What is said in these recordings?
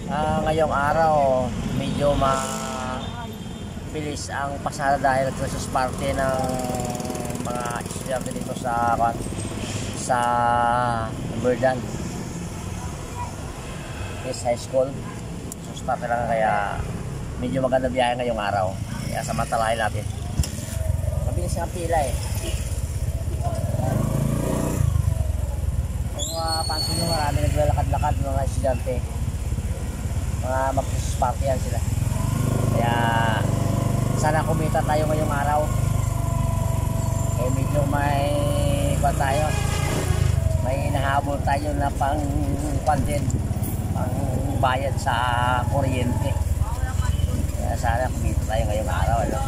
Ngayong araw medyo mabilis ang pasada dahil Christmas party ng mga estudyante dito sa Verdan High School. Christmas party lang, kaya medyo maganda biyahe ngayong araw, kaya samantalahin natin. Mabilis ang pila eh. Kung pansin nyo, marami naglalakad-lakad mga estudyante, mga mag-Christmas party yan sila. Kaya sana kumita tayo ngayong araw. Eh medyo may tayo, may nahabol tayo na pang bayad sa kuryente. Kaya sana kumita tayo ngayong araw, ano?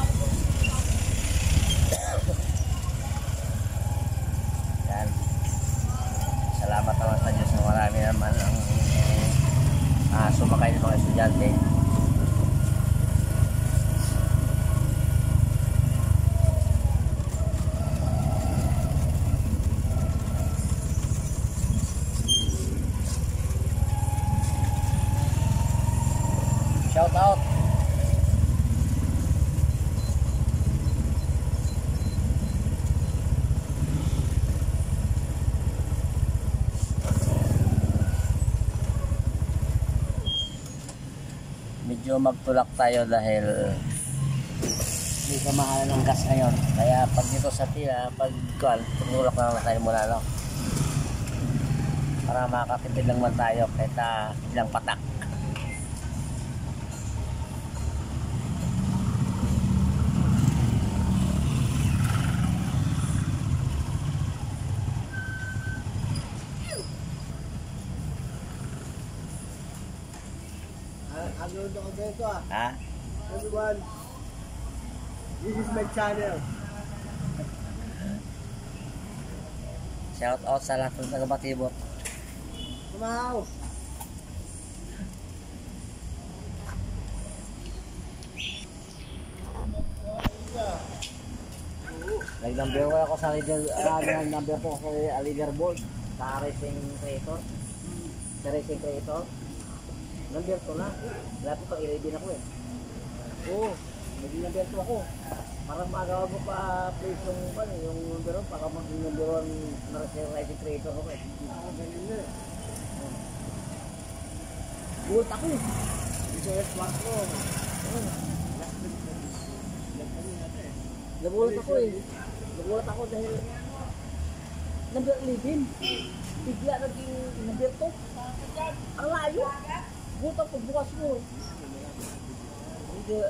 Yan. Salamat naman sa Diyos na marami naman ang sumakay ng mga estudyante. Shout out. Medyo magtulak tayo dahil hindi ka mahal ng gas ngayon. Kaya pag dito sa pila, tutulak na lang tayo muna, no? Para makakatipid lang man tayo kahit ilang patak. Ha? Everyone, this is my channel. Shout out sa lahat ng taga-Batibot. Kumahaw. Nag-number 1 ako sa number 2 ako sa leaderboard sa racing creator. Sa racing creator. Number 2 na. Lapit pang 11 ako eh. Oo. Naging number 2 ako. Para magawa mo pa place yung number 1. Para maging number 1 na racing creator ako eh. Ganun na. Gold ako eh. Ito yung swak ko. Nagulat ako eh. Nagulat ako dahil number 11. Bigla naging number 2. Ang layo. Buta pagbukas mo. Hindi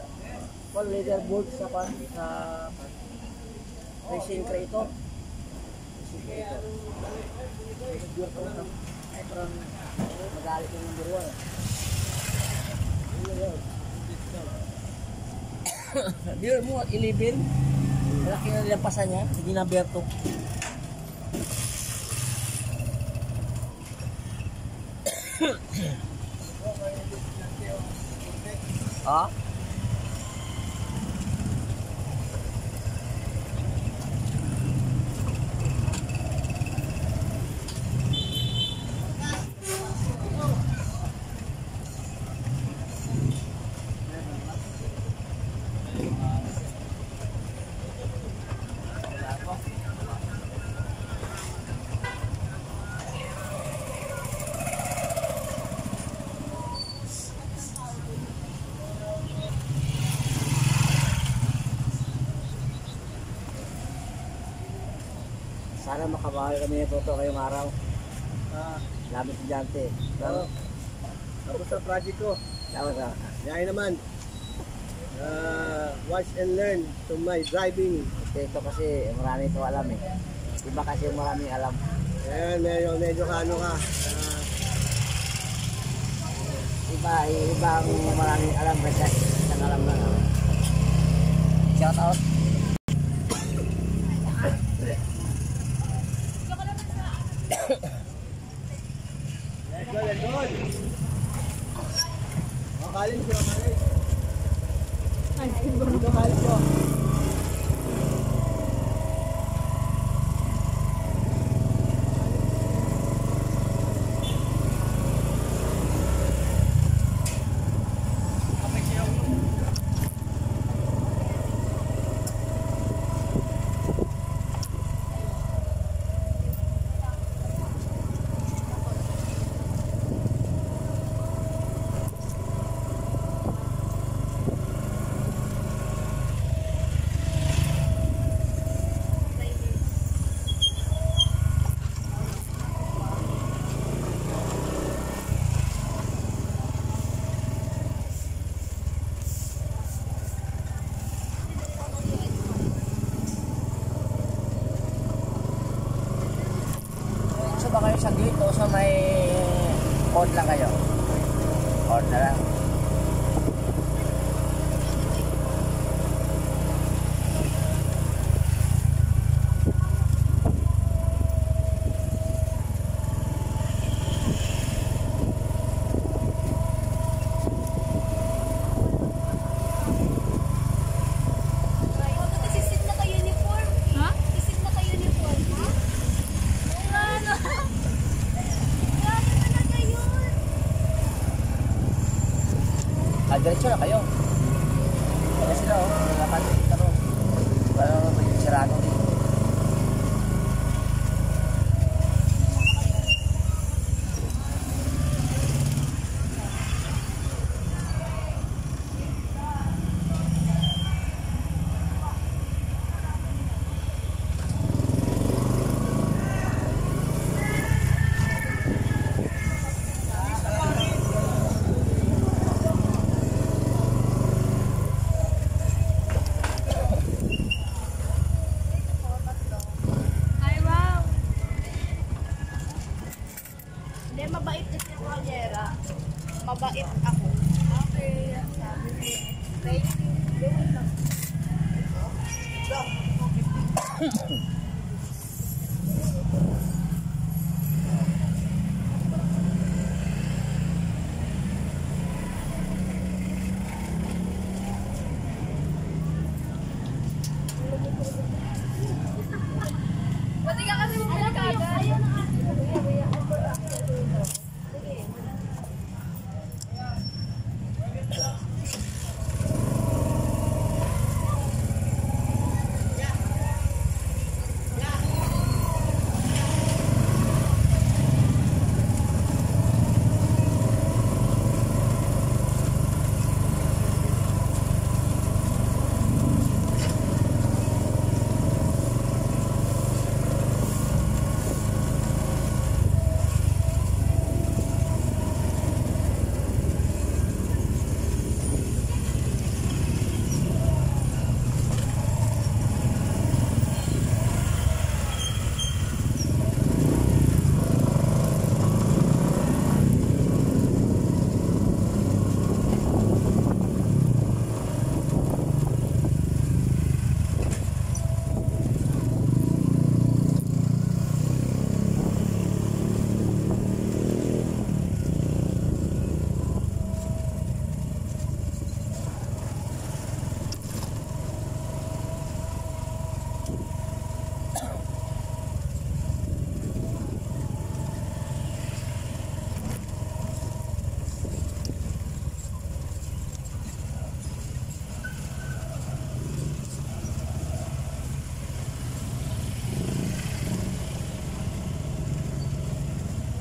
pang leaderboard sa racing creator. Ay parang magalit yung number 1. Beer mo at 11. Malaki na nilampasan niya. Hindi number 2. Ha? Sana makabahay kami ng toto ngayong araw. Labi estudyante. Tapos sa project ko. Tapos Yan naman. Watch and learn to my driving. ito kasi marami ito alam eh. Iba kasi yung maraming alam. Ayan, medyo kano ka. Ibang maraming alam kasi isang alam na. Shout out. Let's go. Makalim ko. Ay, makalim ko. saglit o sa may cord lang kayo? Cord na lang. Diretso na kayo. Kaya sila nakalit ka ron. Parang may sirano dito. Mabait kasi ako, Anyera. Mabait ako. Okay, sabi ko. Thank you. Pati ka kasi mabalik agad.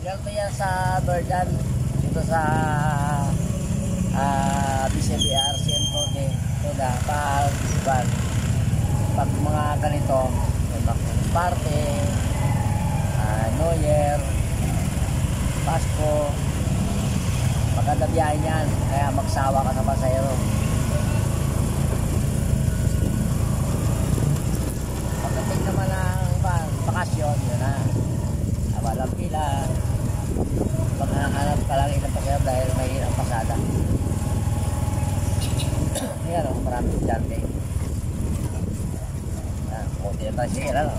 Yan ko yan sa Berdan, dito sa BCBR Centro de Toda, pag mga ganito, may party, New Year, Pasko, maganda biyahe niyan, kaya magsawa ka sa pasahero. Pagdating naman ng bakasyon, yun na, walang pila. Pag hanap ka lang ilang pasahero dahil may ilang pasada. Yan o, maraming dyan din. Yan, konti na tayo, sige lang.